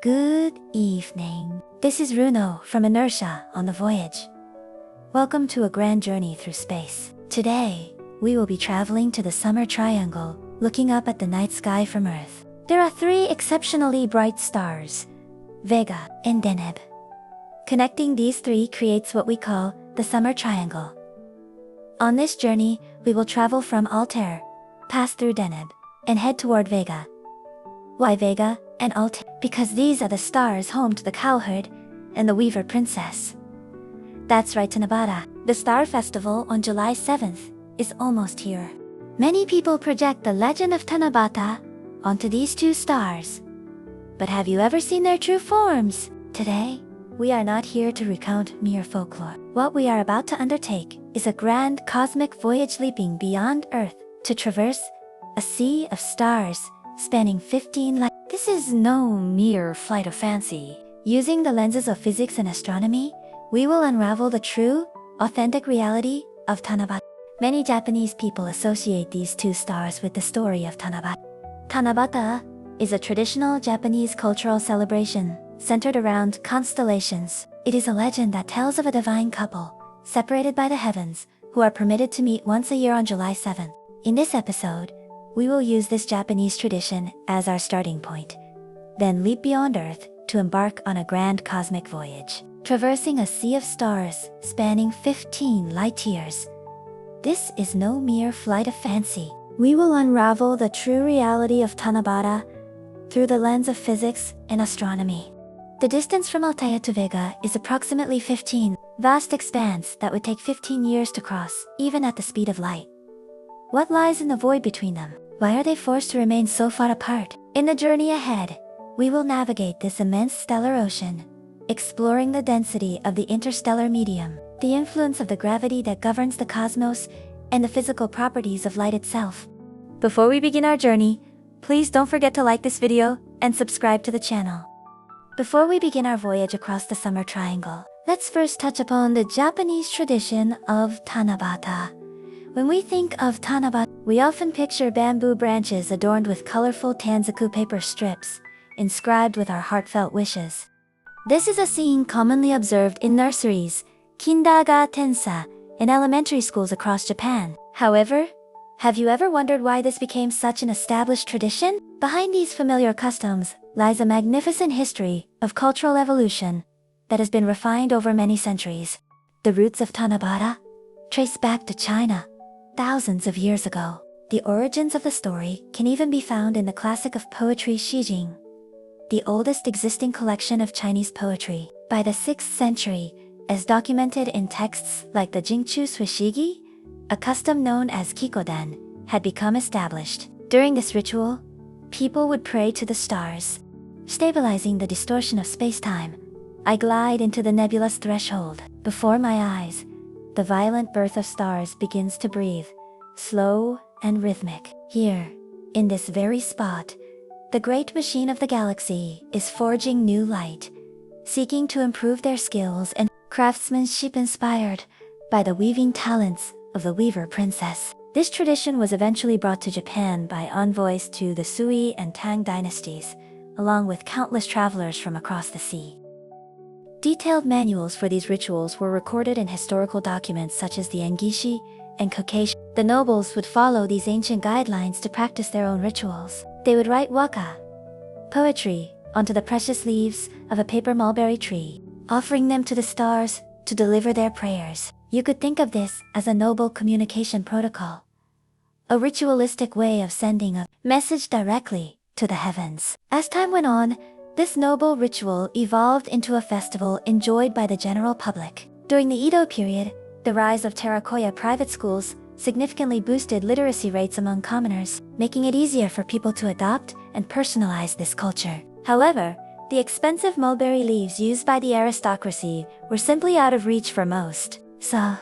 Good evening. This is Runo from Inertia on the Voyage. Welcome to a grand journey through space. Today, we will be traveling to the Summer Triangle, looking up at the night sky from Earth. There are three exceptionally bright stars, Vega and Deneb. Connecting these three creates what we call the Summer Triangle. On this journey, we will travel from Altair, pass through Deneb, and head toward Vega. Why Vega and Altair? Because these are the stars home to the cowherd and the weaver princess. That's right, Tanabata. The Star Festival on July 7th is almost here. Many people project the legend of Tanabata onto these two stars. But have you ever seen their true forms? Today, we are not here to recount mere folklore. What we are about to undertake is a grand cosmic voyage leaping beyond Earth to traverse a sea of stars spanning 15 light. This is no mere flight of fancy. Using the lenses of physics and astronomy, we will unravel the true, authentic reality of Tanabata. Many Japanese people associate these two stars with the story of Tanabata. Tanabata is a traditional Japanese cultural celebration centered around constellations. It is a legend that tells of a divine couple, separated by the heavens, who are permitted to meet once a year on July 7th. In this episode, we will use this Japanese tradition as our starting point, then leap beyond Earth to embark on a grand cosmic voyage, traversing a sea of stars spanning 15 light years. This is no mere flight of fancy. We will unravel the true reality of Tanabata through the lens of physics and astronomy. The distance from Altair to Vega is approximately 15, vast expanse that would take 15 years to cross, even at the speed of light. What lies in the void between them? Why are they forced to remain so far apart? In the journey ahead, we will navigate this immense stellar ocean, exploring the density of the interstellar medium, the influence of the gravity that governs the cosmos, and the physical properties of light itself. Before we begin our journey, please don't forget to like this video and subscribe to the channel. Before we begin our voyage across the Summer Triangle, let's first touch upon the Japanese tradition of Tanabata. When we think of Tanabata, we often picture bamboo branches adorned with colorful tanzaku paper strips, inscribed with our heartfelt wishes. This is a scene commonly observed in nurseries, kindergartensa, and elementary schools across Japan. However, have you ever wondered why this became such an established tradition? Behind these familiar customs lies a magnificent history of cultural evolution that has been refined over many centuries. The roots of Tanabata trace back to China, thousands of years ago. The origins of the story can even be found in the classic of poetry Shijing, the oldest existing collection of Chinese poetry. By the 6th century, as documented in texts like the Jingchu Suishigi, a custom known as Kikoden had become established. During this ritual, people would pray to the stars, stabilizing the distortion of space-time. I glide into the nebulous threshold. Before my eyes, the violent birth of stars begins to breathe, slow and rhythmic. Here, in this very spot, the great machine of the galaxy is forging new light, seeking to improve their skills and craftsmanship inspired by the weaving talents of the weaver princess. This tradition was eventually brought to Japan by envoys to the Sui and Tang dynasties, along with countless travelers from across the sea. Detailed manuals for these rituals were recorded in historical documents such as the Engishi and Kokeshi. The nobles would follow these ancient guidelines to practice their own rituals. They would write waka, poetry, onto the precious leaves of a paper mulberry tree, offering them to the stars to deliver their prayers. You could think of this as a noble communication protocol, a ritualistic way of sending a message directly to the heavens. As time went on, this noble ritual evolved into a festival enjoyed by the general public. During the Edo period, the rise of Terracotta private schools significantly boosted literacy rates among commoners, making it easier for people to adopt and personalize this culture. However, the expensive mulberry leaves used by the aristocracy were simply out of reach for most. So,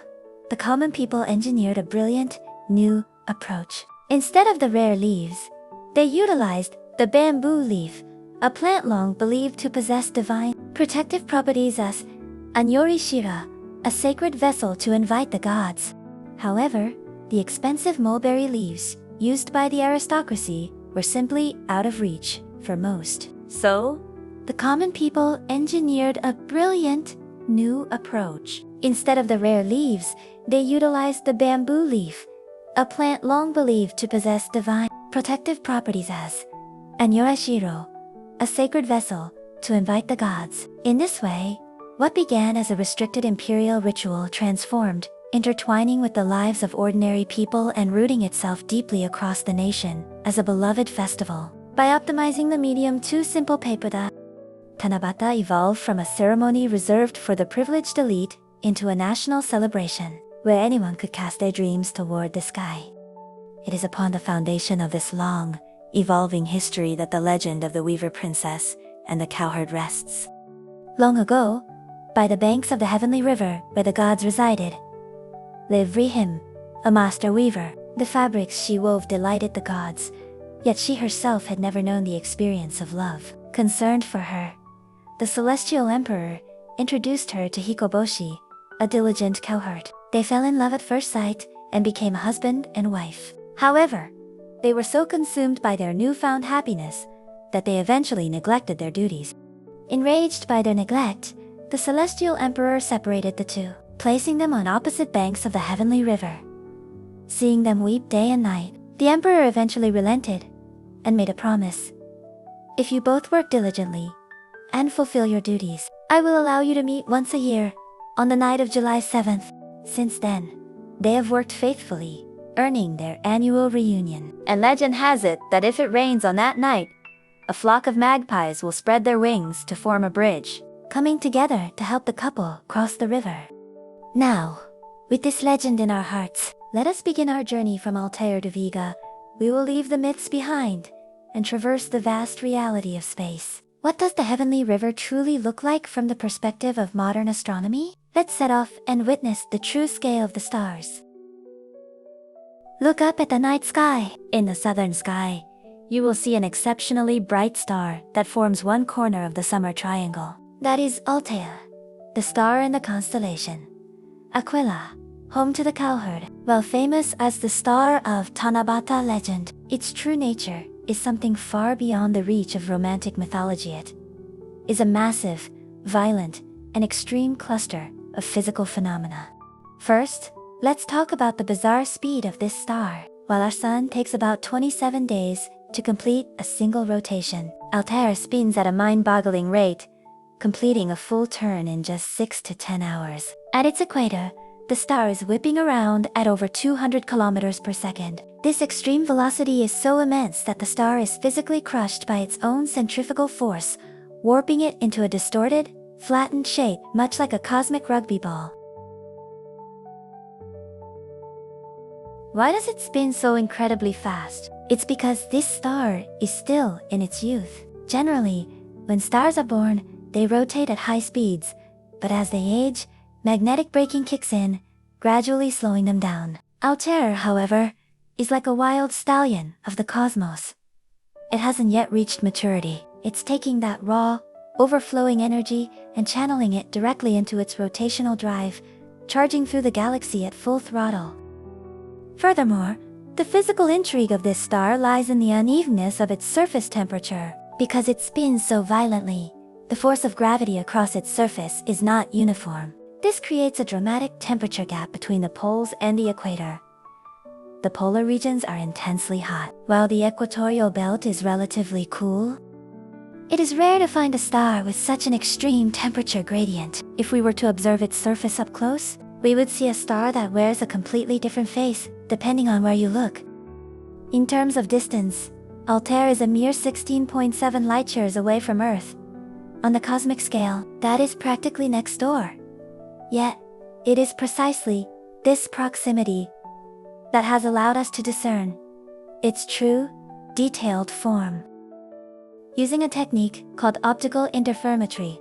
the common people engineered a brilliant, new approach. Instead of the rare leaves, they utilized the bamboo leaf, a plant long believed to possess divine protective properties as Anyorishira, a sacred vessel to invite the gods. However, the expensive mulberry leaves used by the aristocracy were simply out of reach for most. So, the common people engineered a brilliant new approach. Instead of the rare leaves, they utilized the bamboo leaf, a plant long believed to possess divine protective properties as an yoreshiro, a sacred vessel to invite the gods. In this way, what began as a restricted imperial ritual transformed, intertwining with the lives of ordinary people and rooting itself deeply across the nation as a beloved festival. By optimizing the medium to simple paper, the Tanabata evolved from a ceremony reserved for the privileged elite into a national celebration where anyone could cast their dreams toward the sky. It is upon the foundation of this long, evolving history that the legend of the Weaver Princess and the cowherd rests. Long ago, by the banks of the heavenly river where the gods resided, lived Rihim, a master weaver. The fabrics she wove delighted the gods, yet she herself had never known the experience of love. Concerned for her, the celestial emperor introduced her to Hikoboshi, a diligent cowherd. They fell in love at first sight and became husband and wife. However, they were so consumed by their newfound happiness that they eventually neglected their duties. Enraged by their neglect, the celestial emperor separated the two, placing them on opposite banks of the heavenly river. Seeing them weep day and night, the emperor eventually relented and made a promise. If you both work diligently and fulfill your duties, I will allow you to meet once a year, on the night of July 7th. Since then, they have worked faithfully, earning their annual reunion. And legend has it that if it rains on that night, a flock of magpies will spread their wings to form a bridge, coming together to help the couple cross the river. Now, with this legend in our hearts, let us begin our journey from Altair to Vega. We will leave the myths behind and traverse the vast reality of space. What does the heavenly river truly look like from the perspective of modern astronomy? Let's set off and witness the true scale of the stars. Look up at the night sky. In the southern sky, you will see an exceptionally bright star that forms one corner of the summer triangle. That is Altair, the star in the constellation Aquila, home to the cowherd. While famous as the star of Tanabata legend, its true nature is something far beyond the reach of romantic mythology. It is a massive, violent, and extreme cluster of physical phenomena. First, let's talk about the bizarre speed of this star. While our sun takes about 27 days to complete a single rotation, Altair spins at a mind-boggling rate, completing a full turn in just 6 to 10 hours. At its equator, the star is whipping around at over 200 kilometers per second. This extreme velocity is so immense that the star is physically crushed by its own centrifugal force, warping it into a distorted, flattened shape much like a cosmic rugby ball. Why does it spin so incredibly fast? It's because this star is still in its youth. Generally, when stars are born, they rotate at high speeds, but as they age, magnetic braking kicks in, gradually slowing them down. Altair, however, is like a wild stallion of the cosmos. It hasn't yet reached maturity. It's taking that raw, overflowing energy and channeling it directly into its rotational drive, charging through the galaxy at full throttle. Furthermore, the physical intrigue of this star lies in the unevenness of its surface temperature. Because it spins so violently, the force of gravity across its surface is not uniform. This creates a dramatic temperature gap between the poles and the equator. The polar regions are intensely hot, while the equatorial belt is relatively cool. It is rare to find a star with such an extreme temperature gradient. If we were to observe its surface up close, we would see a star that wears a completely different face, depending on where you look. In terms of distance, Altair is a mere 16.7 light-years away from Earth. On the cosmic scale, that is practically next door. Yet, it is precisely this proximity that has allowed us to discern its true, detailed form. Using a technique called optical interferometry,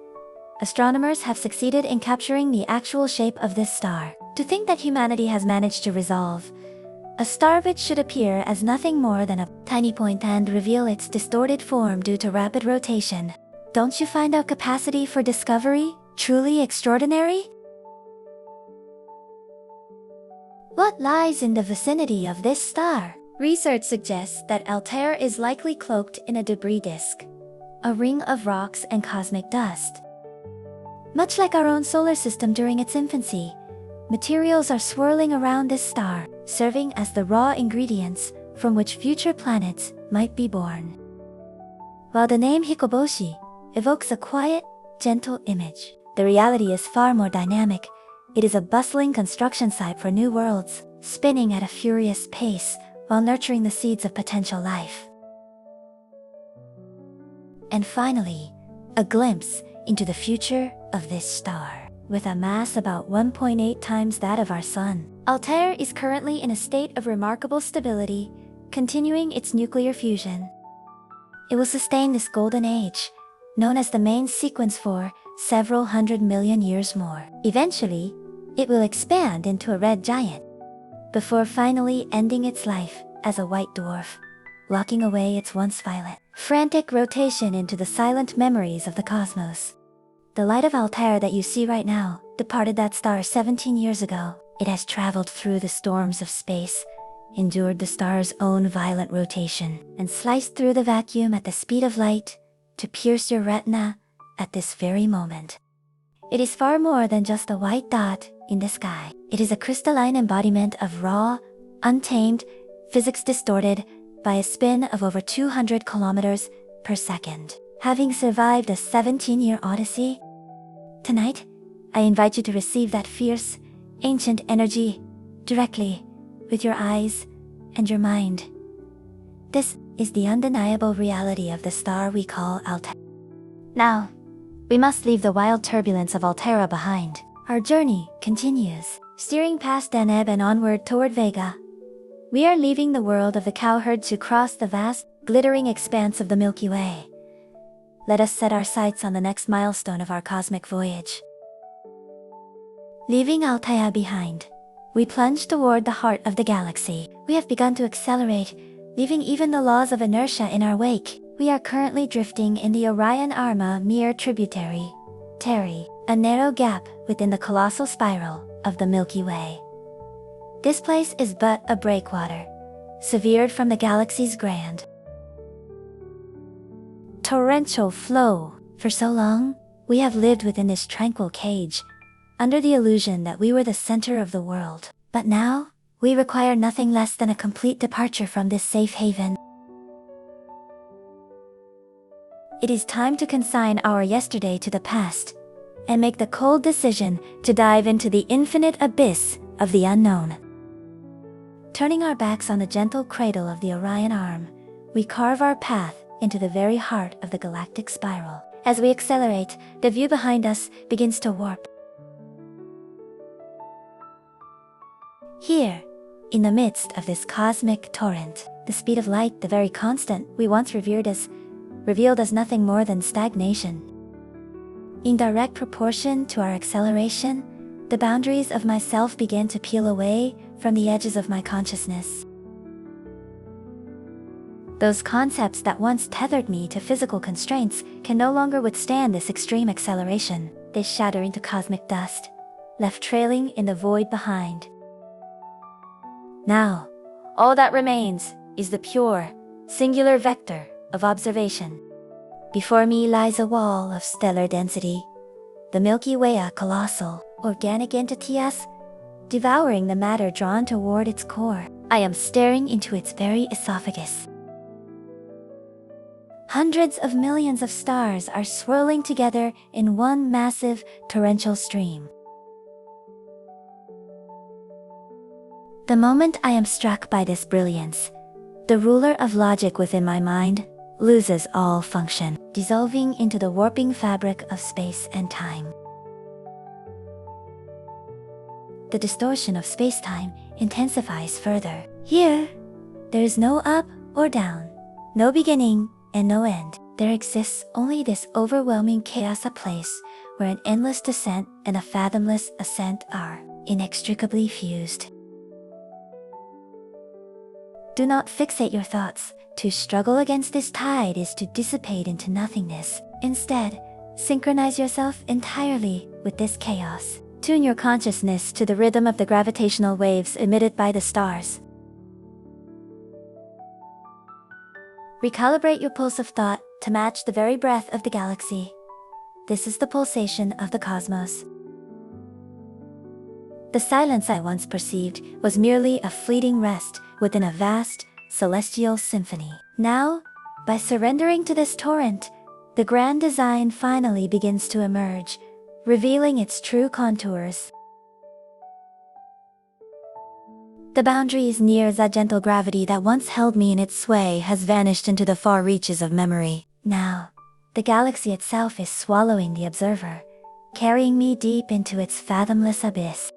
astronomers have succeeded in capturing the actual shape of this star. To think that humanity has managed to resolve a star which should appear as nothing more than a tiny point and reveal its distorted form due to rapid rotation. Don't you find our capacity for discovery truly extraordinary? What lies in the vicinity of this star? Research suggests that Altair is likely cloaked in a debris disk. a ring of rocks and cosmic dust. Much like our own solar system during its infancy, materials are swirling around this star, serving as the raw ingredients from which future planets might be born. While the name Hikoboshi evokes a quiet, gentle image, the reality is far more dynamic. It is a bustling construction site for new worlds, spinning at a furious pace while nurturing the seeds of potential life. And finally, a glimpse into the future of this star. With a mass about 1.8 times that of our Sun, Altair is currently in a state of remarkable stability, continuing its nuclear fusion. It will sustain this golden age, known as the main sequence, for several 100 million years more. Eventually, it will expand into a red giant, before finally ending its life as a white dwarf, locking away its once violent, frantic rotation into the silent memories of the cosmos. The light of Altair that you see right now departed that star 17 years ago. It has traveled through the storms of space, endured the star's own violent rotation, and sliced through the vacuum at the speed of light to pierce your retina at this very moment. It is far more than just a white dot in the sky. It is a crystalline embodiment of raw, untamed physics distorted by a spin of over 200 kilometers per second. Having survived a 17-year odyssey, tonight, I invite you to receive that fierce, ancient energy directly with your eyes and your mind. This is the undeniable reality of the star we call Altair. Now, we must leave the wild turbulence of Altair behind. Our journey continues, steering past Deneb and onward toward Vega. We are leaving the world of the cowherd to cross the vast, glittering expanse of the Milky Way. Let us set our sights on the next milestone of our cosmic voyage. Leaving Altair behind, we plunge toward the heart of the galaxy. We have begun to accelerate, leaving even the laws of inertia in our wake. We are currently drifting in the Orion Arm, a mere tributary, Terry, a narrow gap within the colossal spiral of the Milky Way. This place is but a breakwater, severed from the galaxy's grand, torrential flow. For so long, we have lived within this tranquil cage, under the illusion that we were the center of the world. But now, we require nothing less than a complete departure from this safe haven. It is time to consign our yesterday to the past, and make the cold decision to dive into the infinite abyss of the unknown. Turning our backs on the gentle cradle of the Orion Arm, we carve our path into the very heart of the galactic spiral. As we accelerate, the view behind us begins to warp. Here, in the midst of this cosmic torrent, the speed of light, the very constant we once revered as, revealed as nothing more than stagnation. In direct proportion to our acceleration, the boundaries of myself begin to peel away from the edges of my consciousness. Those concepts that once tethered me to physical constraints can no longer withstand this extreme acceleration. They shatter into cosmic dust, left trailing in the void behind. Now, all that remains is the pure, singular vector of observation. Before me lies a wall of stellar density, the Milky Way, a colossal, organic entity, devouring the matter drawn toward its core. I am staring into its very esophagus. Hundreds of millions of stars are swirling together in one massive, torrential stream. The moment I am struck by this brilliance, the ruler of logic within my mind loses all function, dissolving into the warping fabric of space and time. The distortion of space-time intensifies further. Here, there is no up or down, no beginning and no end. There exists only this overwhelming chaos, a place where an endless descent and a fathomless ascent are inextricably fused. Do not fixate your thoughts. To struggle against this tide is to dissipate into nothingness. Instead, synchronize yourself entirely with this chaos. Tune your consciousness to the rhythm of the gravitational waves emitted by the stars. Recalibrate your pulse of thought to match the very breath of the galaxy. This is the pulsation of the cosmos. The silence I once perceived was merely a fleeting rest within a vast, celestial symphony. Now, by surrendering to this torrent, the grand design finally begins to emerge, revealing its true contours. The boundaries near that gentle gravity that once held me in its sway has vanished into the far reaches of memory. Now, the galaxy itself is swallowing the observer, carrying me deep into its fathomless abyss.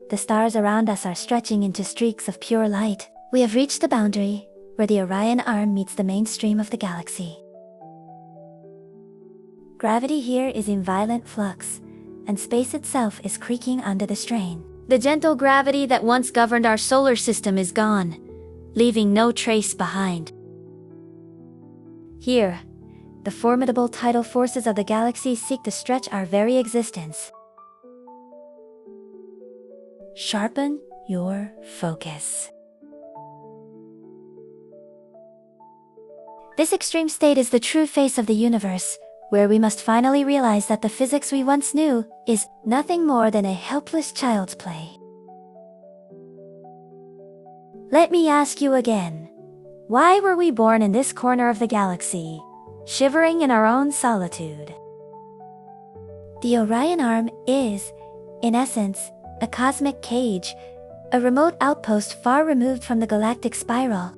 The stars around us are stretching into streaks of pure light. We have reached the boundary, where the Orion arm meets the mainstream of the galaxy. Gravity here is in violent flux, and space itself is creaking under the strain. The gentle gravity that once governed our solar system is gone, leaving no trace behind. Here, the formidable tidal forces of the galaxy seek to stretch our very existence. Sharpen your focus. This extreme state is the true face of the universe, where we must finally realize that the physics we once knew is nothing more than a helpless child's play. Let me ask you again, why were we born in this corner of the galaxy, shivering in our own solitude? The Orion Arm is, in essence, a cosmic cage, a remote outpost far removed from the galactic spiral.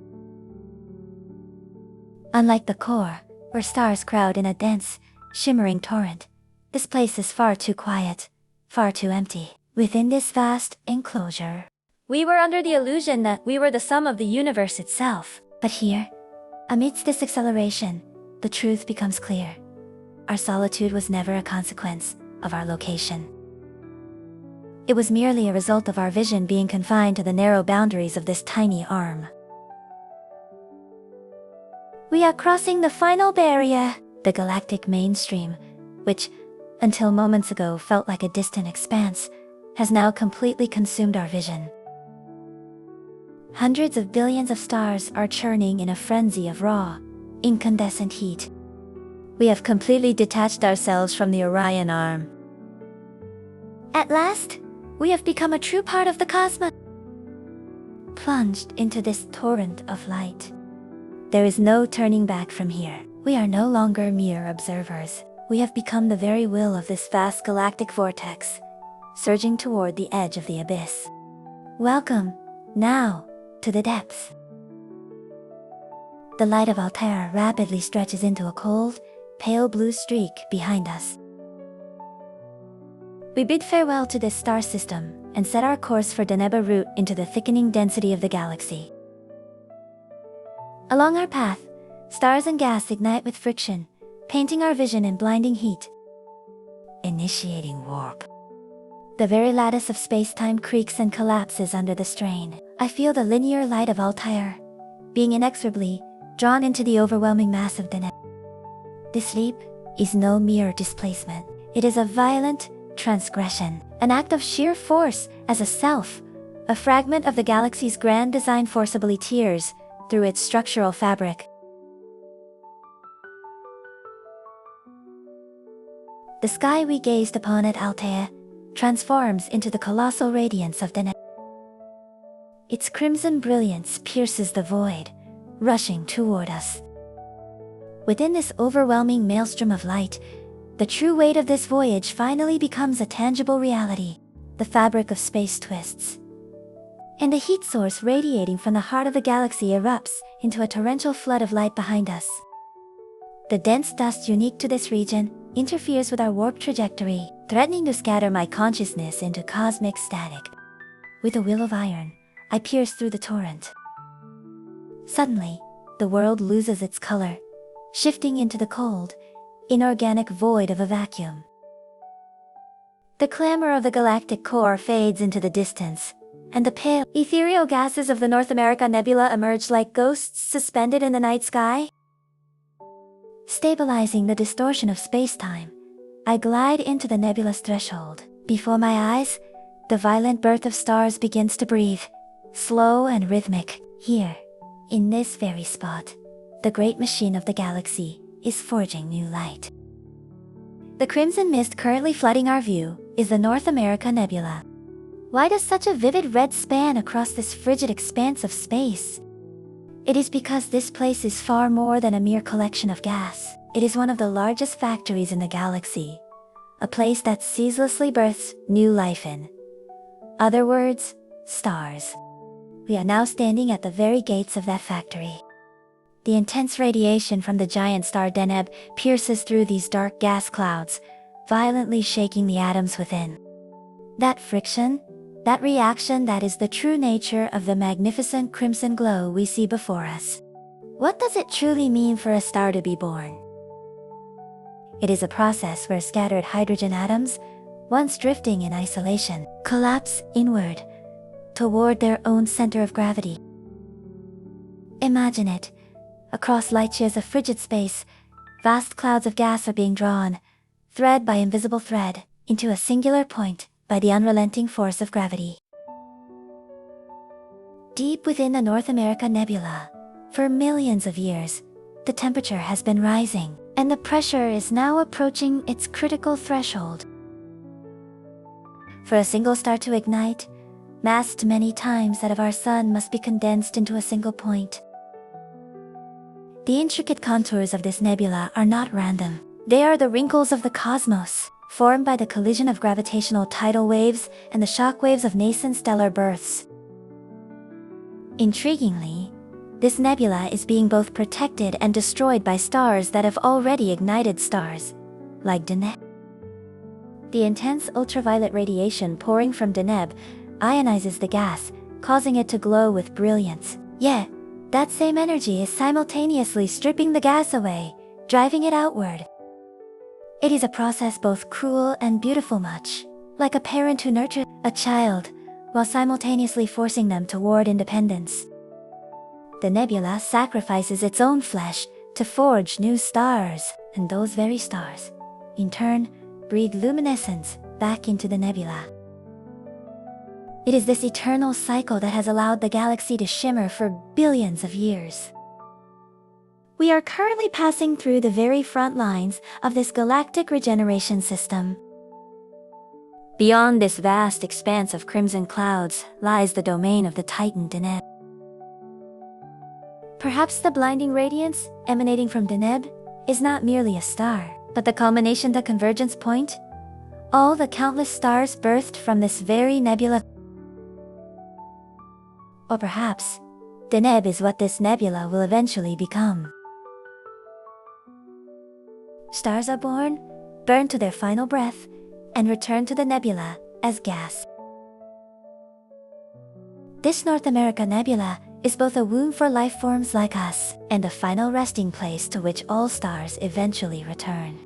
Unlike the core, where stars crowd in a dense, shimmering torrent, this place is far too quiet, far too empty. Within this vast enclosure, we were under the illusion that we were the sum of the universe itself. But here, amidst this acceleration, the truth becomes clear. Our solitude was never a consequence of our location. It was merely a result of our vision being confined to the narrow boundaries of this tiny arm. We are crossing the final barrier, the galactic mainstream, which, until moments ago felt like a distant expanse, has now completely consumed our vision. Hundreds of billions of stars are churning in a frenzy of raw, incandescent heat. We have completely detached ourselves from the Orion Arm. At last, we have become a true part of the cosmos. Plunged into this torrent of light. There is no turning back from here. We are no longer mere observers. We have become the very will of this vast galactic vortex, surging toward the edge of the abyss. Welcome, now, to the depths. The light of Altair rapidly stretches into a cold, pale blue streak behind us. We bid farewell to this star system and set our course for Deneb en route into the thickening density of the galaxy. Along our path, stars and gas ignite with friction, painting our vision in blinding heat. Initiating warp. The very lattice of space-time creaks and collapses under the strain. I feel the linear light of Altair, being inexorably drawn into the overwhelming mass of Deneb. This leap is no mere displacement. It is a violent transgression, an act of sheer force as a self, a fragment of the galaxy's grand design forcibly tears through its structural fabric. The sky we gazed upon at Altair transforms into the colossal radiance of Deneb. Its crimson brilliance pierces the void, rushing toward us. Within this overwhelming maelstrom of light, the true weight of this voyage finally becomes a tangible reality. The fabric of space twists, and the heat source radiating from the heart of the galaxy erupts into a torrential flood of light behind us. The dense dust unique to this region interferes with our warp trajectory, threatening to scatter my consciousness into cosmic static. With a will of iron, I pierce through the torrent. Suddenly, the world loses its color, shifting into the cold, inorganic void of a vacuum. The clamor of the galactic core fades into the distance, and the pale, ethereal gases of the North America Nebula emerge like ghosts suspended in the night sky. Stabilizing the distortion of space-time, I glide into the nebula's threshold. Before my eyes, the violent birth of stars begins to breathe, slow and rhythmic. Here, in this very spot, the great machine of the galaxy, is forging new light. The crimson mist currently flooding our view is the North America Nebula. Why does such a vivid red span across this frigid expanse of space? It is because this place is far more than a mere collection of gas. It is one of the largest factories in the galaxy, a place that ceaselessly births new life in other words, stars. We are now standing at the very gates of that factory. The intense radiation from the giant star Deneb pierces through these dark gas clouds, violently shaking the atoms within. That friction, that reaction, that is the true nature of the magnificent crimson glow we see before us. What does it truly mean for a star to be born? It is a process where scattered hydrogen atoms, once drifting in isolation, collapse inward, toward their own center of gravity. Imagine it. Across light years of frigid space, vast clouds of gas are being drawn, thread by invisible thread, into a singular point by the unrelenting force of gravity. Deep within the North America Nebula, for millions of years, the temperature has been rising, and the pressure is now approaching its critical threshold. For a single star to ignite, massed many times that of our Sun must be condensed into a single point. The intricate contours of this nebula are not random. They are the wrinkles of the cosmos, formed by the collision of gravitational tidal waves and the shock waves of nascent stellar births. Intriguingly, this nebula is being both protected and destroyed by stars that have already ignited stars, like Deneb. The intense ultraviolet radiation pouring from Deneb ionizes the gas, causing it to glow with brilliance. Yet, that same energy is simultaneously stripping the gas away, driving it outward. It is a process both cruel and beautiful, much like a parent who nurtures a child, while simultaneously forcing them toward independence. The nebula sacrifices its own flesh to forge new stars, and those very stars, in turn, breathe luminescence back into the nebula. It is this eternal cycle that has allowed the galaxy to shimmer for billions of years. We are currently passing through the very front lines of this galactic regeneration system. Beyond this vast expanse of crimson clouds lies the domain of the Titan Deneb. Perhaps the blinding radiance emanating from Deneb is not merely a star, but the culmination, the convergence point. All the countless stars birthed from this very nebula. Or perhaps, Deneb is what this nebula will eventually become. Stars are born, burn to their final breath, and return to the nebula as gas. This North America Nebula is both a womb for life forms like us, and a final resting place to which all stars eventually return.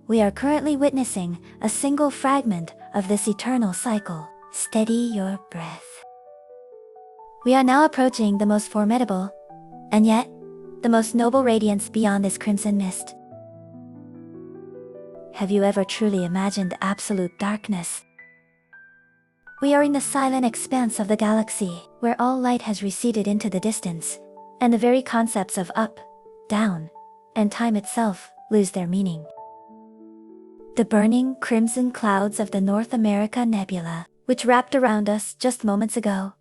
We are currently witnessing a single fragment of this eternal cycle. Steady your breath. We are now approaching the most formidable, and yet, the most noble radiance beyond this crimson mist. Have you ever truly imagined absolute darkness? We are in the silent expanse of the galaxy, where all light has receded into the distance, and the very concepts of up, down, and time itself lose their meaning. The burning crimson clouds of the North America Nebula, which wrapped around us just moments ago,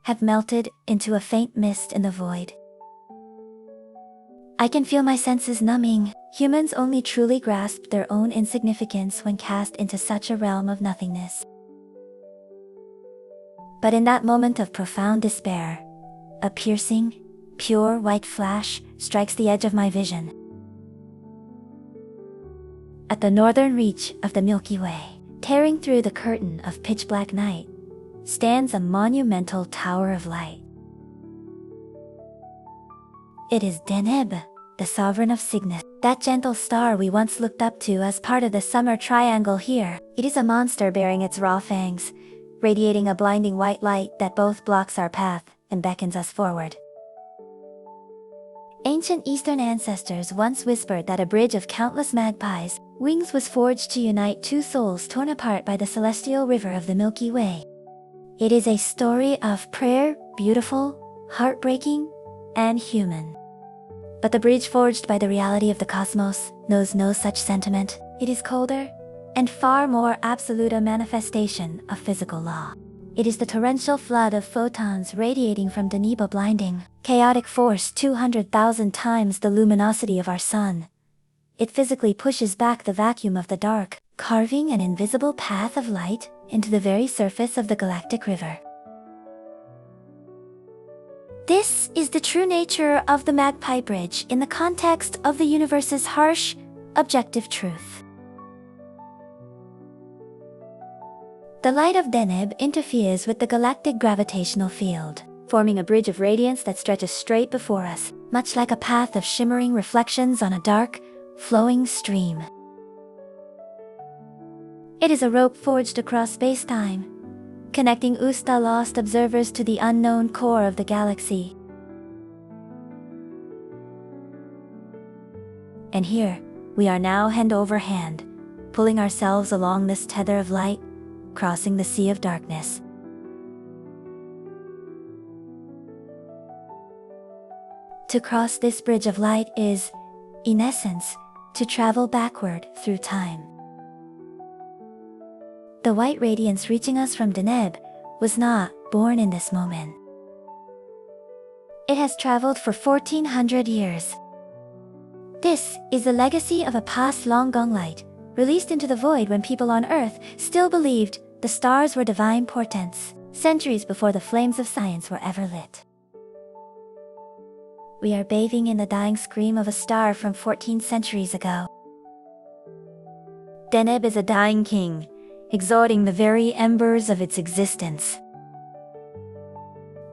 have melted into a faint mist in the void. I can feel my senses numbing. Humans only truly grasp their own insignificance when cast into such a realm of nothingness. But in that moment of profound despair, a piercing, pure white flash strikes the edge of my vision. At the northern reach of the Milky Way, tearing through the curtain of pitch-black night, stands a monumental tower of light. It is Deneb, the sovereign of Cygnus, that gentle star we once looked up to as part of the summer triangle here. It is a monster bearing its raw fangs, radiating a blinding white light that both blocks our path and beckons us forward. Ancient Eastern ancestors once whispered that a bridge of countless magpies' wings was forged to unite two souls torn apart by the celestial river of the Milky Way. It is a story of prayer, beautiful, heartbreaking, and human. But the bridge forged by the reality of the cosmos knows no such sentiment. It is colder and far more absolute a manifestation of physical law. It is the torrential flood of photons radiating from Deneb, a blinding, chaotic force 200,000 times the luminosity of our sun. It physically pushes back the vacuum of the dark, carving an invisible path of light into the very surface of the galactic river. This is the true nature of the Magpie Bridge in the context of the universe's harsh, objective truth. The light of Deneb interferes with the galactic gravitational field, forming a bridge of radiance that stretches straight before us, much like a path of shimmering reflections on a dark, flowing stream. It is a rope forged across space-time, connecting lost observers to the unknown core of the galaxy. And here, we are now hand over hand, pulling ourselves along this tether of light, crossing the sea of darkness. To cross this bridge of light is, in essence, to travel backward through time. The white radiance reaching us from Deneb was not born in this moment. It has traveled for 1400 years. This is the legacy of a past long gone light, released into the void when people on Earth still believed the stars were divine portents, centuries before the flames of science were ever lit. We are bathing in the dying scream of a star from 14 centuries ago. Deneb is a dying king, exhausting the very embers of its existence.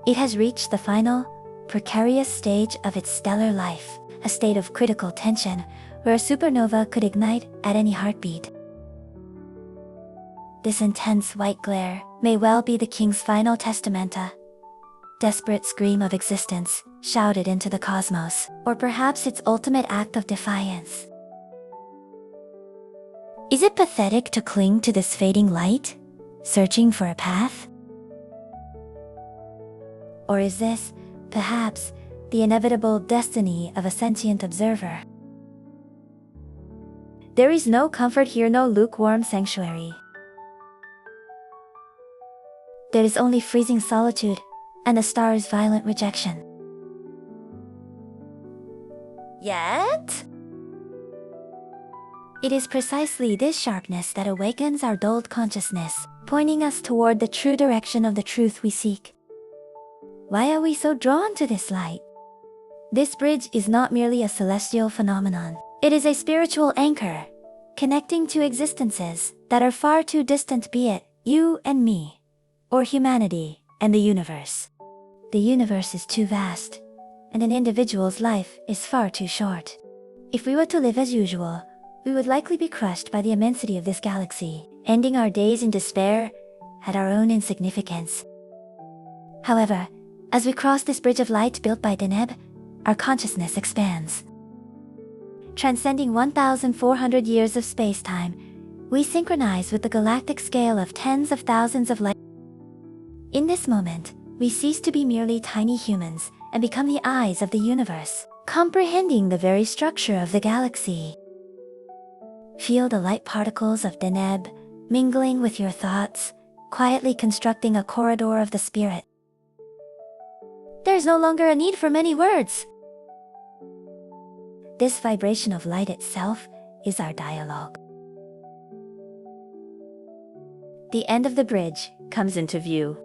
It has reached the final, precarious stage of its stellar life, a state of critical tension where a supernova could ignite at any heartbeat. This intense white glare may well be the king's final testament, a desperate scream of existence shouted into the cosmos, or perhaps its ultimate act of defiance. Is it pathetic to cling to this fading light, searching for a path? Or is this, perhaps, the inevitable destiny of a sentient observer? There is no comfort here, no lukewarm sanctuary. There is only freezing solitude, and the star's violent rejection. Yet? It is precisely this sharpness that awakens our dulled consciousness, pointing us toward the true direction of the truth we seek. Why are we so drawn to this light? This bridge is not merely a celestial phenomenon. It is a spiritual anchor, connecting two existences that are far too distant, be it you and me, or humanity and the universe. The universe is too vast, and an individual's life is far too short. If we were to live as usual, we would likely be crushed by the immensity of this galaxy, ending our days in despair at our own insignificance. However, as we cross this bridge of light built by Deneb, our consciousness expands. Transcending 1,400 years of space-time, we synchronize with the galactic scale of tens of thousands of light. In this moment, we cease to be merely tiny humans and become the eyes of the universe, comprehending the very structure of the galaxy. Feel the light particles of Deneb mingling with your thoughts, quietly constructing a corridor of the spirit. There's no longer a need for many words. This vibration of light itself is our dialogue. The end of the bridge comes into view.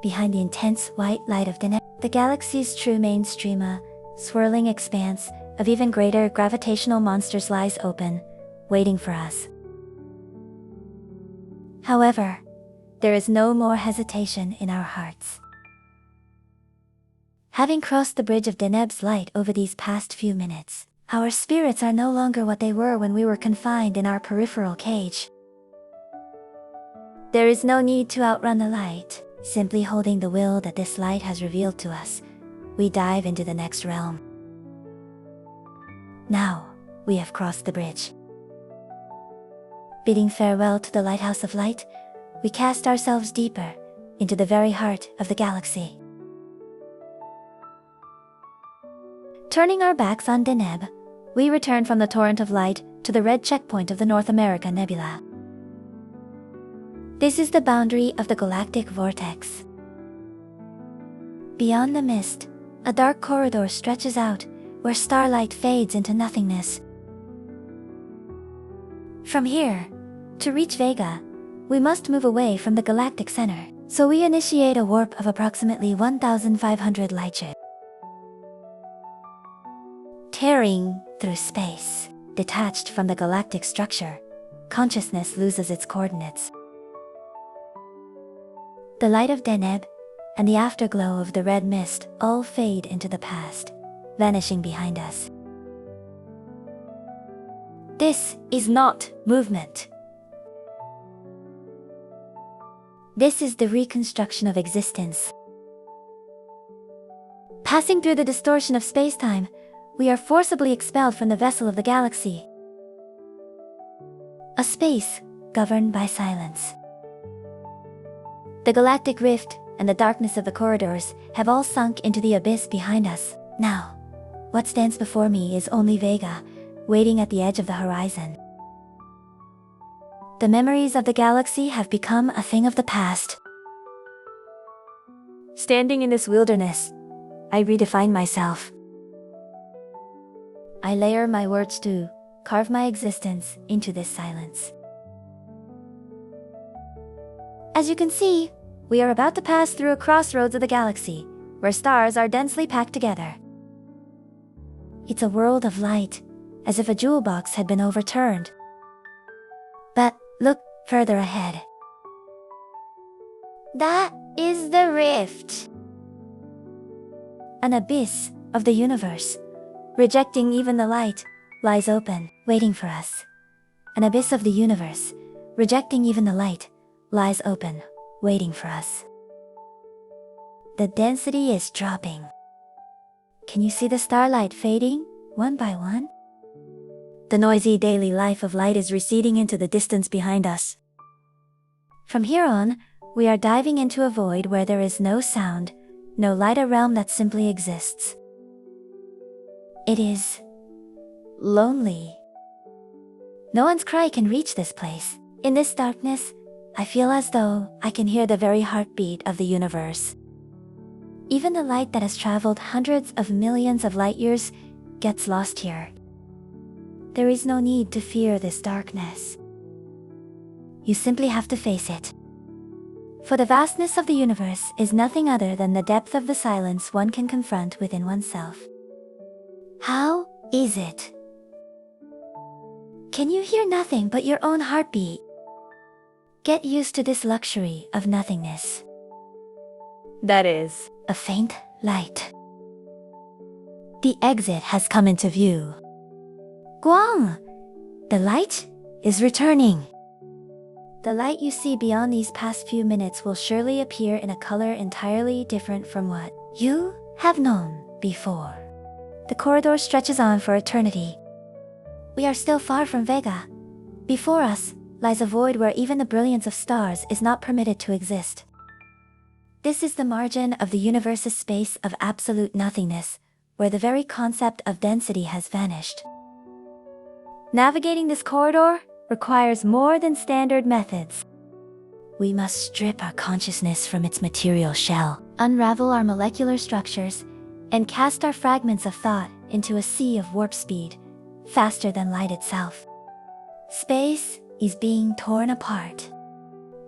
Behind the intense white light of Deneb, the galaxy's true mainstream, a swirling expanse of even greater gravitational monsters lies open, waiting for us. However, there is no more hesitation in our hearts. Having crossed the bridge of Deneb's light over these past few minutes, our spirits are no longer what they were when we were confined in our peripheral cage. There is no need to outrun the light. Simply holding the will that this light has revealed to us, we dive into the next realm. Now, we have crossed the bridge. Bidding farewell to the lighthouse of light, we cast ourselves deeper into the very heart of the galaxy. Turning our backs on Deneb, we return from the torrent of light to the red checkpoint of the North America Nebula. This is the boundary of the galactic vortex. Beyond the mist, a dark corridor stretches out, where starlight fades into nothingness. From here, to reach Vega, we must move away from the galactic center, so we initiate a warp of approximately 1,500 light-years. Tearing through space, detached from the galactic structure, consciousness loses its coordinates. The light of Deneb and the afterglow of the red mist all fade into the past, vanishing behind us. This is not movement. This is the reconstruction of existence. Passing through the distortion of space-time, we are forcibly expelled from the vessel of the galaxy. A space governed by silence. The galactic rift and the darkness of the corridors have all sunk into the abyss behind us. Now, what stands before me is only Vega, waiting at the edge of the horizon. The memories of the galaxy have become a thing of the past. Standing in this wilderness, I redefine myself. I layer my words to carve my existence into this silence. As you can see, we are about to pass through a crossroads of the galaxy, where stars are densely packed together. It's a world of light, as if a jewel box had been overturned. But look further ahead. That is the rift. An abyss of the universe, rejecting even the light, lies open, waiting for us. An abyss of the universe, rejecting even the light, lies open, waiting for us. The density is dropping. Can you see the starlight fading, one by one? The noisy daily life of light is receding into the distance behind us. From here on, we are diving into a void where there is no sound, no light, a realm that simply exists. It is lonely. No one's cry can reach this place. In this darkness, I feel as though I can hear the very heartbeat of the universe. Even the light that has traveled hundreds of millions of light years gets lost here. There is no need to fear this darkness. You simply have to face it. For the vastness of the universe is nothing other than the depth of the silence one can confront within oneself. How is it? Can you hear nothing but your own heartbeat? Get used to this luxury of nothingness. That is, a faint light. The exit has come into view. Guang! The light is returning. The light you see beyond these past few minutes will surely appear in a color entirely different from what you have known before. The corridor stretches on for eternity. We are still far from Vega. Before us lies a void where even the brilliance of stars is not permitted to exist. This is the margin of the universe's space of absolute nothingness, where the very concept of density has vanished. Navigating this corridor requires more than standard methods. We must strip our consciousness from its material shell, unravel our molecular structures, and cast our fragments of thought into a sea of warp speed, faster than light itself. Space is being torn apart.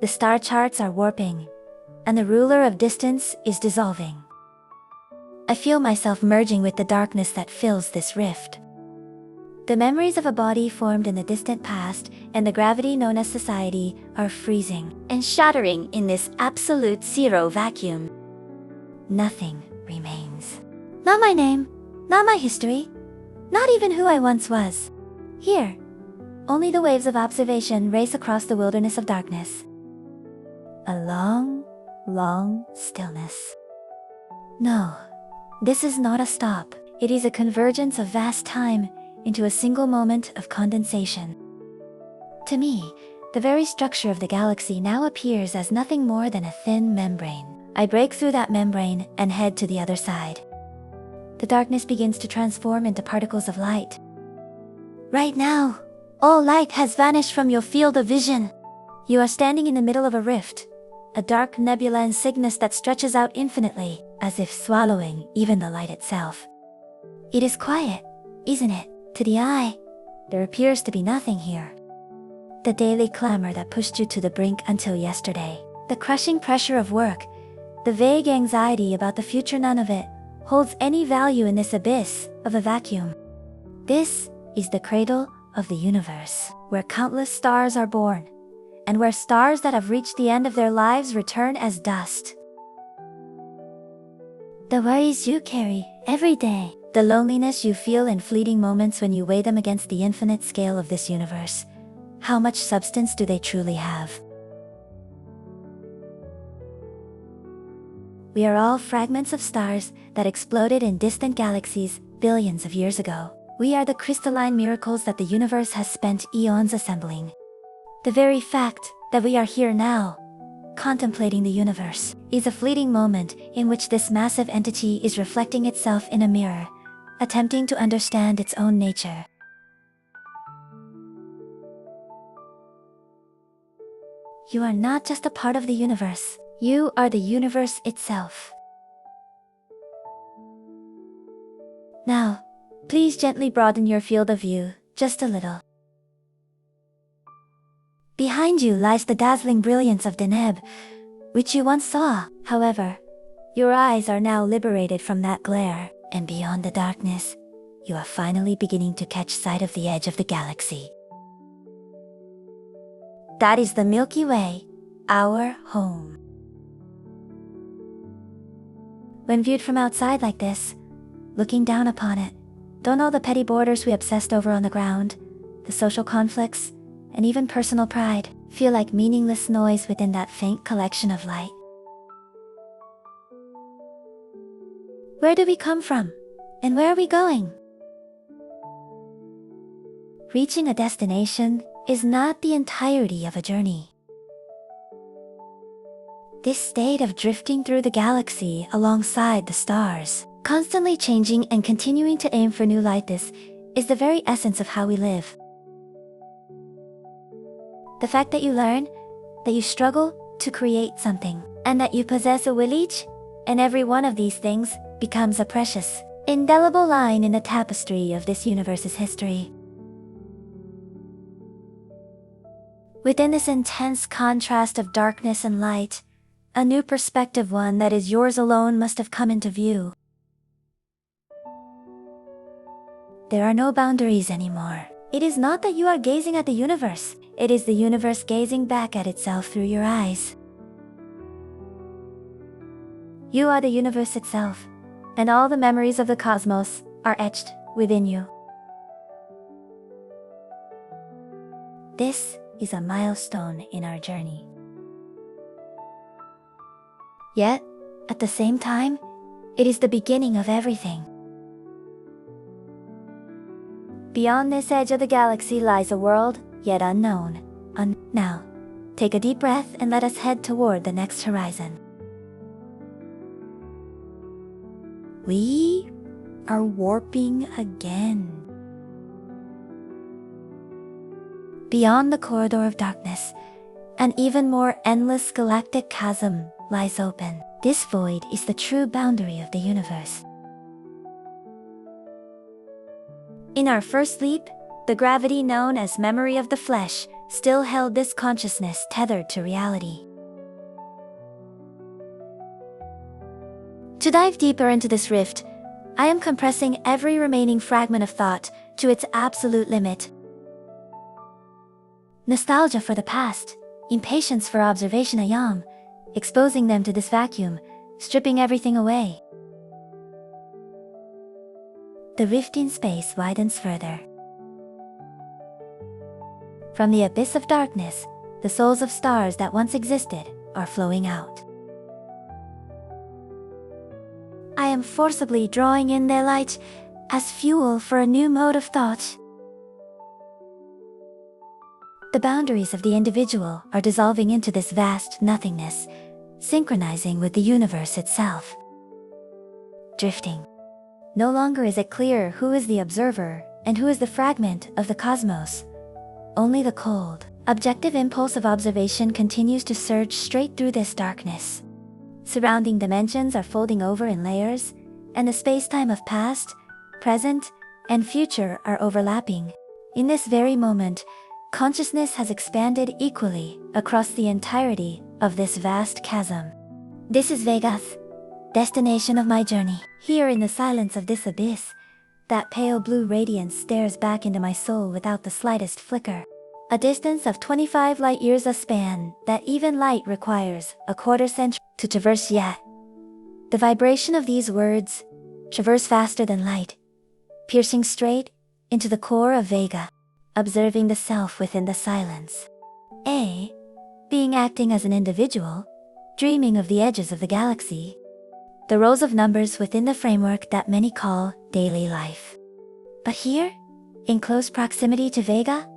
The star charts are warping, and the ruler of distance is dissolving. I feel myself merging with the darkness that fills this rift. The memories of a body formed in the distant past and the gravity known as society are freezing and shattering in this absolute zero vacuum. Nothing remains. Not my name, not my history, not even who I once was. Here, only the waves of observation race across the wilderness of darkness. A long, long stillness. No, this is not a stop. It is a convergence of vast time into a single moment of condensation. To me, the very structure of the galaxy now appears as nothing more than a thin membrane. I break through that membrane and head to the other side. the darkness begins to transform into particles of light. Right now, all light has vanished from your field of vision. You are standing in the middle of a rift, a dark nebula in Cygnus that stretches out infinitely, as if swallowing even the light itself. It is quiet, isn't it? To the eye, there appears to be nothing here. The daily clamor that pushed you to the brink until yesterday, the crushing pressure of work, the vague anxiety about the future, none of it holds any value in this abyss of a vacuum. This is the cradle of the universe, where countless stars are born, and where stars that have reached the end of their lives return as dust. The worries you carry every day, the loneliness you feel in fleeting moments when you weigh them against the infinite scale of this universe, how much substance do they truly have? We are all fragments of stars that exploded in distant galaxies billions of years ago. We are the crystalline miracles that the universe has spent eons assembling. The very fact that we are here now, contemplating the universe, is a fleeting moment in which this massive entity is reflecting itself in a mirror, attempting to understand its own nature. You are not just a part of the universe, you are the universe itself. Now, please gently broaden your field of view, just a little. Behind you lies the dazzling brilliance of Deneb, which you once saw. However, your eyes are now liberated from that glare, and beyond the darkness, you are finally beginning to catch sight of the edge of the galaxy. That is the Milky Way, our home. When viewed from outside like this, looking down upon it, don't know the petty borders we obsessed over on the ground, the social conflicts, and even personal pride, feel like meaningless noise within that faint collection of light. Where do we come from? And where are we going? Reaching a destination is not the entirety of a journey. This state of drifting through the galaxy alongside the stars, constantly changing and continuing to aim for new light, this is the very essence of how we live. The fact that you learn, that you struggle to create something, and that you possess a village, and every one of these things becomes a precious, indelible line in the tapestry of this universe's history. Within this intense contrast of darkness and light, a new perspective, one that is yours alone, must have come into view. There are no boundaries anymore. It is not that you are gazing at the universe, it is the universe gazing back at itself through your eyes. You are the universe itself, and all the memories of the cosmos are etched within you. This is a milestone in our journey. Yet, at the same time, it is the beginning of everything. Beyond this edge of the galaxy lies a world yet unknown. Now, take a deep breath and let us head toward the next horizon. We are warping again. Beyond the corridor of darkness, an even more endless galactic chasm lies open. This void is the true boundary of the universe. In our first leap, the gravity known as memory of the flesh still held this consciousness tethered to reality. To dive deeper into this rift, I am compressing every remaining fragment of thought to its absolute limit. Nostalgia for the past, impatience for observation, I am exposing them to this vacuum, stripping everything away. The rift in space widens further. From the abyss of darkness, the souls of stars that once existed are flowing out. I am forcibly drawing in their light as fuel for a new mode of thought. The boundaries of the individual are dissolving into this vast nothingness, synchronizing with the universe itself. Drifting. No longer is it clear who is the observer and who is the fragment of the cosmos. Only the cold, objective impulse of observation continues to surge straight through this darkness. Surrounding dimensions are folding over in layers, and the space-time of past, present, and future are overlapping. In this very moment, consciousness has expanded equally across the entirety of this vast chasm. This is Vega's destination of my journey. Here in the silence of this abyss, that pale blue radiance stares back into my soul without the slightest flicker. A distance of 25 light-years a span that even light requires a quarter century to traverse yet. The vibration of these words traverse faster than light, piercing straight into the core of Vega, observing the self within the silence. Being acting as an individual, dreaming of the edges of the galaxy. The rows of numbers within the framework that many call daily life. But here, in close proximity to Vega,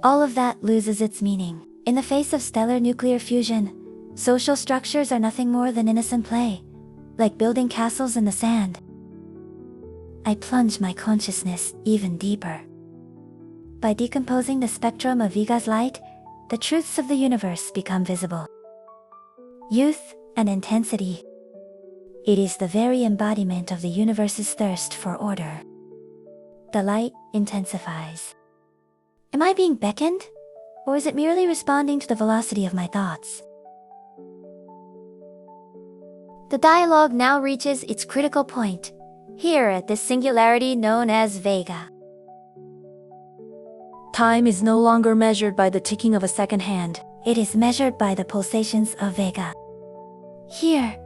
all of that loses its meaning. In the face of stellar nuclear fusion, social structures are nothing more than innocent play, like building castles in the sand. I plunge my consciousness even deeper. By decomposing the spectrum of Vega's light, the truths of the universe become visible. Youth and intensity. It is the very embodiment of the universe's thirst for order. The light intensifies. Am I being beckoned? Or is it merely responding to the velocity of my thoughts? The dialogue now reaches its critical point, here at this singularity known as Vega. Time is no longer measured by the ticking of a second hand. It is measured by the pulsations of Vega. Here,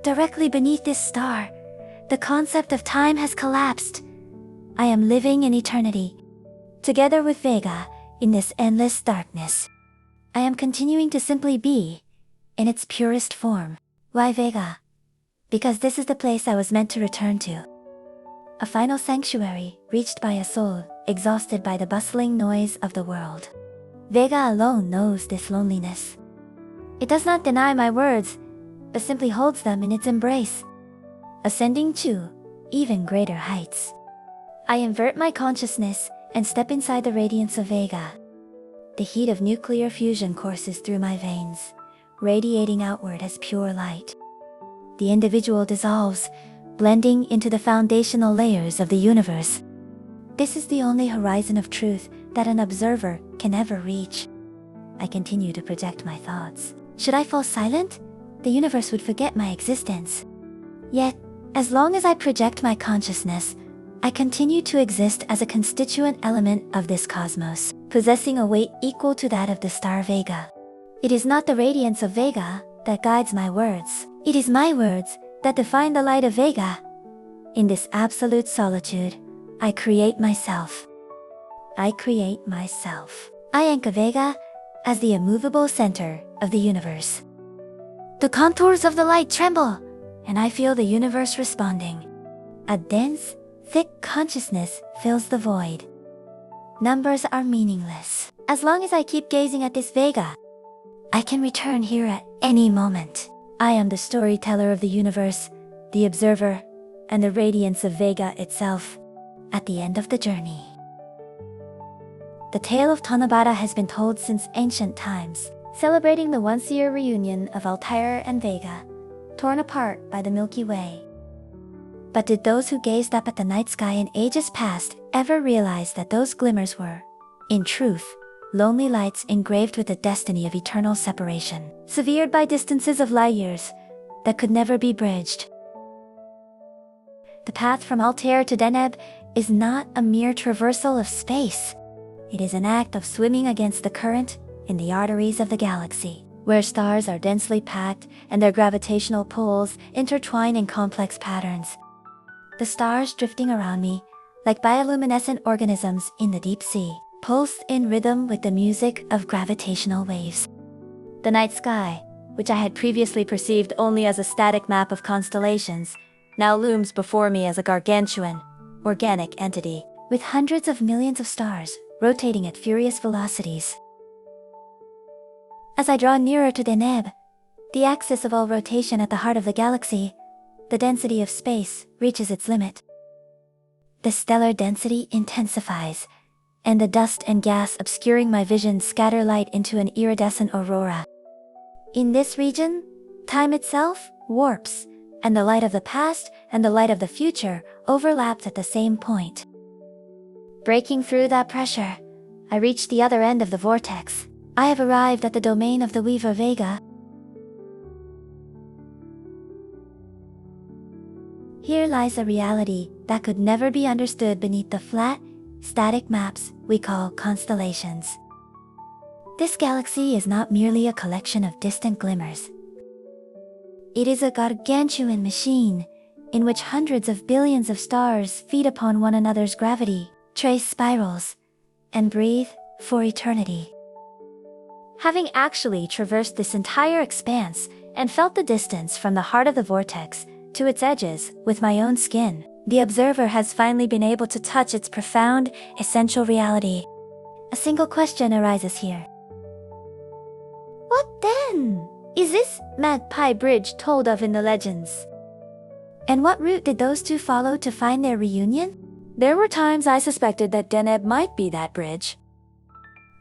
directly beneath this star, the concept of time has collapsed. I am living in eternity, together with Vega, in this endless darkness. I am continuing to simply be, in its purest form. Why Vega? Because this is the place I was meant to return to. A final sanctuary, reached by a soul, exhausted by the bustling noise of the world. Vega alone knows this loneliness. It does not deny my words, but simply holds them in its embrace, ascending to even greater heights. I invert my consciousness and step inside the radiance of Vega. The heat of nuclear fusion courses through my veins, radiating outward as pure light. The individual dissolves, blending into the foundational layers of the universe. This is the only horizon of truth that an observer can ever reach. I continue to project my thoughts. Should I fall silent? The universe would forget my existence. Yet, as long as I project my consciousness, I continue to exist as a constituent element of this cosmos, possessing a weight equal to that of the star Vega. It is not the radiance of Vega that guides my words. It is my words that define the light of Vega. In this absolute solitude, I create myself. I create myself. I anchor Vega as the immovable center of the universe. The contours of the light tremble, and I feel the universe responding. A dense, thick consciousness fills the void. Numbers are meaningless. As long as I keep gazing at this Vega, I can return here at any moment. I am the storyteller of the universe, the observer, and the radiance of Vega itself, at the end of the journey. The tale of Tanabata has been told since ancient times, celebrating the once-a-year reunion of Altair and Vega, torn apart by the Milky Way. But did those who gazed up at the night sky in ages past ever realize that those glimmers were, in truth, lonely lights engraved with the destiny of eternal separation, severed by distances of light-years that could never be bridged? The path from Altair to Deneb is not a mere traversal of space. It is an act of swimming against the current in the arteries of the galaxy, where stars are densely packed and their gravitational pulls intertwine in complex patterns. The stars drifting around me, like bioluminescent organisms in the deep sea, pulse in rhythm with the music of gravitational waves. The night sky, which I had previously perceived only as a static map of constellations, now looms before me as a gargantuan, organic entity, with hundreds of millions of stars rotating at furious velocities. As I draw nearer to Deneb, the axis of all rotation at the heart of the galaxy, the density of space reaches its limit. the stellar density intensifies, and the dust and gas obscuring my vision scatter light into an iridescent aurora. In this region, time itself warps, and the light of the past and the light of the future overlaps at the same point. Breaking through that pressure, I reach the other end of the vortex. I have arrived at the domain of the Weaver Vega. Here lies a reality that could never be understood beneath the flat, static maps we call constellations. This galaxy is not merely a collection of distant glimmers. It is a gargantuan machine, in which hundreds of billions of stars feed upon one another's gravity, trace spirals, and breathe for eternity. Having actually traversed this entire expanse and felt the distance from the heart of the vortex to its edges with my own skin, the observer has finally been able to touch its profound, essential reality. A single question arises here. What then? Is this Magpie Bridge told of in the legends? And what route did those two follow to find their reunion? There were times I suspected that Deneb might be that bridge.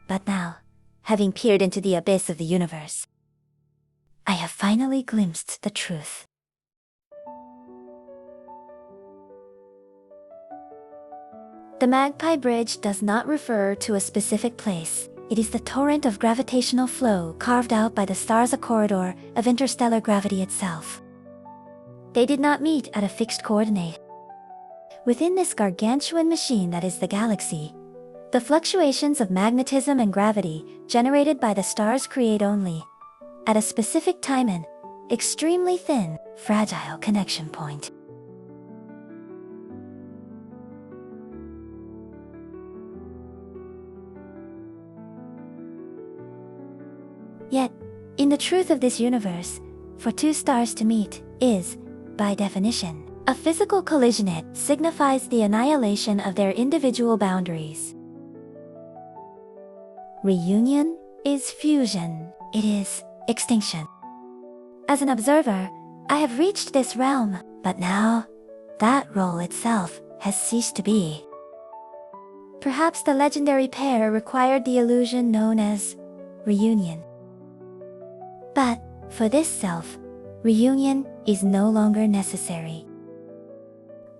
But now, having peered into the abyss of the universe, I have finally glimpsed the truth. The Magpie Bridge does not refer to a specific place. It is the torrent of gravitational flow carved out by the Abyssal Corridor of interstellar gravity itself. They did not meet at a fixed coordinate. Within this gargantuan machine that is the galaxy, the fluctuations of magnetism and gravity generated by the stars create only, at a specific time, an extremely thin, fragile connection point. Yet, in the truth of this universe, for two stars to meet is, by definition, a physical collision. It signifies the annihilation of their individual boundaries. Reunion is fusion. It is extinction. As an observer, I have reached this realm, but now, that role itself has ceased to be. Perhaps the legendary pair required the illusion known as reunion. But, for this self, reunion is no longer necessary.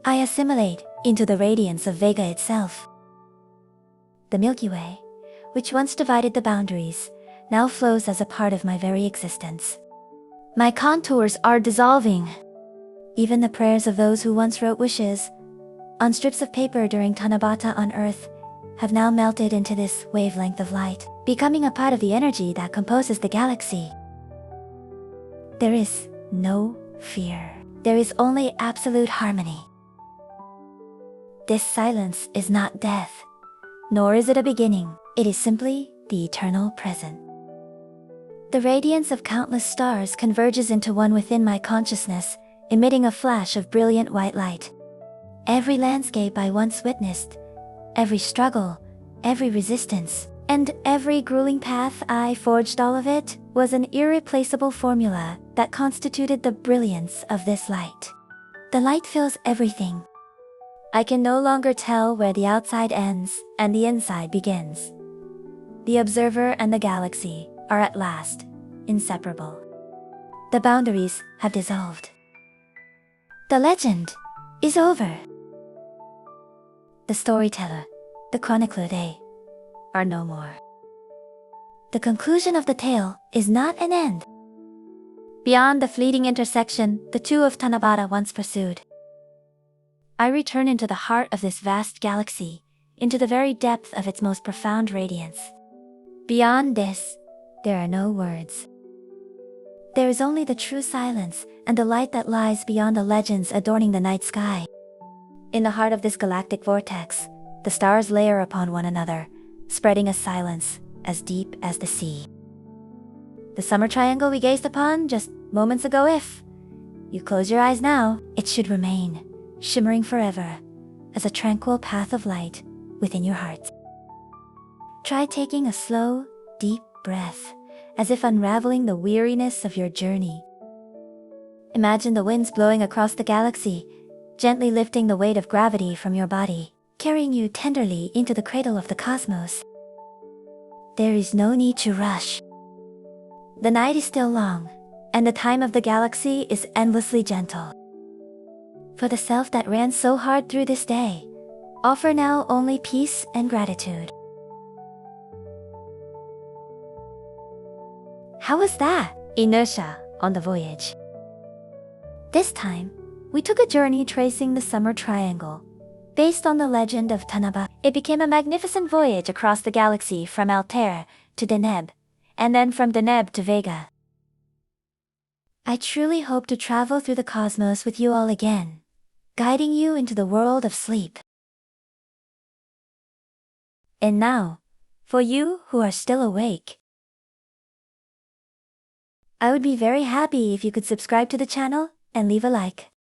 I assimilate into the radiance of Vega itself. The Milky Way, which once divided the boundaries, now flows as a part of my very existence. My contours are dissolving. Even the prayers of those who once wrote wishes on strips of paper during Tanabata on Earth have now melted into this wavelength of light, becoming a part of the energy that composes the galaxy. There is no fear. There is only absolute harmony. This silence is not death, nor is it a beginning. It is simply the eternal present. The radiance of countless stars converges into one within my consciousness, emitting a flash of brilliant white light. Every landscape I once witnessed, every struggle, every resistance, and every grueling path I forged, all of it was an irreplaceable formula that constituted the brilliance of this light. The light fills everything. I can no longer tell where the outside ends and the inside begins. The observer and the galaxy are at last inseparable. The boundaries have dissolved. The legend is over. The storyteller, the chronicler, they are no more. The conclusion of the tale is not an end. Beyond the fleeting intersection the two of Tanabata once pursued, I return into the heart of this vast galaxy, into the very depth of its most profound radiance. Beyond this, there are no words. There is only the true silence and the light that lies beyond the legends adorning the night sky. In the heart of this galactic vortex, the stars layer upon one another, spreading a silence as deep as the sea. The summer triangle we gazed upon just moments ago, if you close your eyes now, it should remain, shimmering forever, as a tranquil path of light within your heart. Try taking a slow, deep breath, as if unraveling the weariness of your journey. Imagine the winds blowing across the galaxy, gently lifting the weight of gravity from your body, carrying you tenderly into the cradle of the cosmos. There is no need to rush. The night is still long, and the time of the galaxy is endlessly gentle. For the self that ran so hard through this day, offer now only peace and gratitude. How was that? Inertia on the Voyage. This time, we took a journey tracing the Summer Triangle. Based on the legend of Tanabata, it became a magnificent voyage across the galaxy from Altair to Deneb, and then from Deneb to Vega. I truly hope to travel through the cosmos with you all again, guiding you into the world of sleep. And now, for you who are still awake, I would be very happy if you could subscribe to the channel and leave a like.